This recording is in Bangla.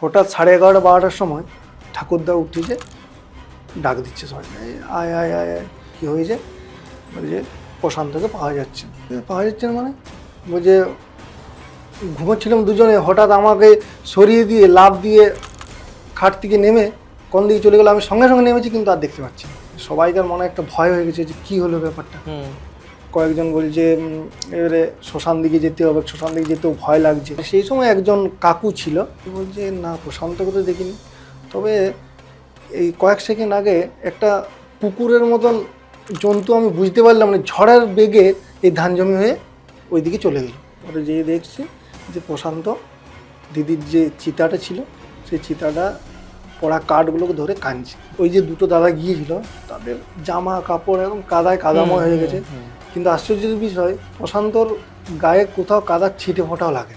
হঠাৎ 11:30-12টার সময় ঠাকুরদা উঠেছে, ডাক দিচ্ছে সবাই, আয় আয় আয় আয়। কী হয়েছে? বলছে প্রশান্তকে পাওয়া যাচ্ছে না। মানে বলছে ঘুমোচ্ছিলাম দুজনে, হঠাৎ আমাকে সরিয়ে দিয়ে লাফ দিয়ে খাট থেকে নেমে কোন দিকে চলে গেলো। আমি সঙ্গে সঙ্গে নেমেছি, কিন্তু আর দেখতে পাচ্ছি না। সবাইকার মনে একটা ভয় হয়ে গেছে যে কী হলো ব্যাপারটা। কয়েকজন বলছে এবারে শ্মশান দিকে যেতে হবে, শ্মশান দিকে যেতেও ভয় লাগছে। সেই সময় একজন কাকু ছিল, বলছে না প্রশান্তকে তো দেখিনি, তবে এই কয়েক সেকেন্ড আগে একটা পুকুরের মতন জন্তু আমি বুঝতে পারলাম, মানে ঝড়ের বেগে এই ধান জমি হয়ে ওই দিকে চলে গেল। ওরা যেয়ে দেখছে যে প্রশান্ত দিদির যে চিতাটা ছিল সেই চিতাটা পড়া কাঠগুলোকে ধরে কাঁদছে। ওই যে দুটো দাদা গিয়েছিল তাদের জামা কাপড় এবং কাদায় কাদাময় হয়ে গেছে, কিন্তু আশ্চর্যের বিষয় প্রশান্তর গায়ে কোথাও কাদার ছিটে ফোঁটাও লাগে।